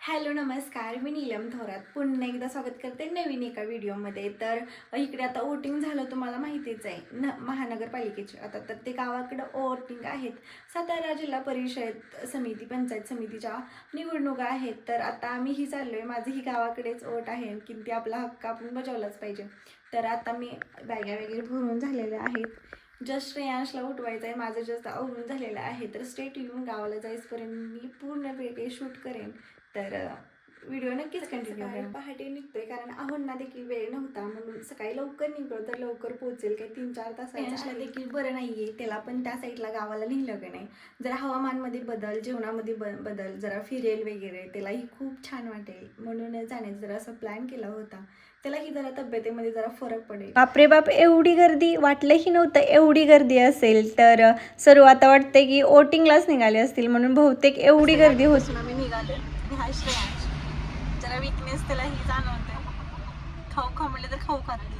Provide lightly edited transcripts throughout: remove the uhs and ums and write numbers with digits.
Hello नमस्कार, मी नीलम थोरात पुन्हा एकदा स्वागत करते नवीन एका व्हिडिओमध्ये. तर इकडे आता वोटिंग झालं तुम्हाला माहितीच आहे महानगरपालिकेचे. आता तर ते गावाकडं वोटिंग आहेत. सातारा जिल्हा परिषद समिती पंचायत समितीच्या निवडणुका आहेत. तर आता आम्हीही चाललो आहे, माझंही गावाकडेच वोट आहे की ते आपला हक्क आपण बजावलाच पाहिजे. तर आता मी बॅगा वगैरे भरून झालेल्या आहेत. जस्ट श्रेयांशला उठवायचं आहे, माझं जस्ट आवरून झालेलं आहे. तर स्टेट येऊन गावाला जाईसपर्यंत मी पूर्ण वेळ शूट करेन. तर व्हिडिओ नक्कीच कंटिन्यू करा. पहाटे निघतोय कारण आहोंना देखील वेळ नव्हता, म्हणून सकाळी लवकर निघलो तर लवकर पोहोचेल. काही 3-4 तासाला देखील बरं नाहीये, त्याला पण त्या साईडला गावाला लिहिलं का नाही. जरा हवामानमध्ये बदल, जेवणामध्ये बदल, जरा फिरेल वगैरे, त्यालाही खूप छान वाटेल म्हणून जाण्याचा जरा असं प्लॅन केला होता. त्यालाही जरा तब्येतीमध्ये जरा फरक पडेल. बापरे बाप, एवढी गर्दी वाटलंही नव्हतं एवढी गर्दी असेल. तर सर्व आता वाटते की वोटिंगलाच निघाले असतील, म्हणून बहुतेक एवढी गर्दी होती. आम्ही निघाले. हा श्रेयांश जरा विकनेस त्यालाही जाणवते. खाऊ खाऊ म्हटलं तर खाऊ खाते.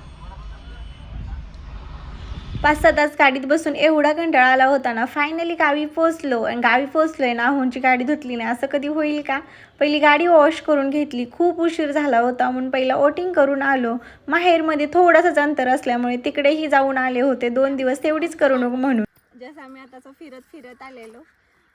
5-6 तास गाडीत बसून एवढा कंटाळा आला होता ना. फायनली गावी पोचलो, आणि गावी पोचलोय ना, आहोंची गाडी धुतली नाही असं कधी होईल का. पहिली गाडी वॉश करून घेतली, खूप उशीर झाला होता म्हणून पहिला वोटिंग करून आलो. माहेरमध्ये थोडासाच अंतर असल्यामुळे तिकडेही जाऊन आले होते 2 दिवस, तेवढीच करू नको म्हणून. जसं आम्ही आता फिरत फिरत आलेलो.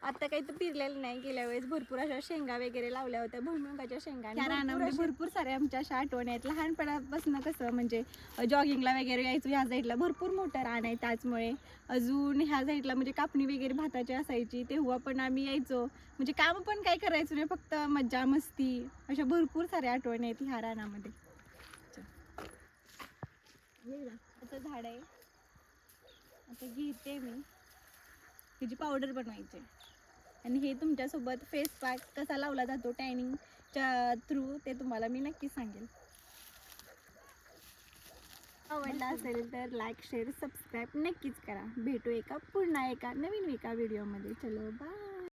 आता काही तर फिरलेलं नाही. गेल्या वेळेस भरपूर अशा शेंगा वगैरे लावल्या होत्या, भुईमुगाच्या शेंगा. त्या रानामध्ये भरपूर साऱ्या आमच्या अशा आठवणी आहेत. लहानपणापासून कसं म्हणजे जॉगिंगला वगैरे यायचो. ह्या साईडला भरपूर मोठं रान आहे, त्याचमुळे अजून ह्या साईडला म्हणजे कापणी वगैरे भाताची असायची, तेव्हा पण आम्ही यायचो. म्हणजे काम पण काय करायचो नाही, फक्त मज्जा मस्ती. अशा भरपूर साऱ्या आठवणी आहेत ह्या रानामध्ये. आता झाड आहे, आता घेते मी त्याची पावडर बनवायची. आणि हे तुमच्यासोबत फेस पॅक कसा लावला जातो टॅनिंगच्या थ्रू ते तुम्हाला मी नक्की सांगेल. आवडला असेल तर लाईक शेअर सबस्क्राईब नक्कीच करा. भेटू पुन्हा एका नवीन व्हिडिओमध्ये. चलो बाय.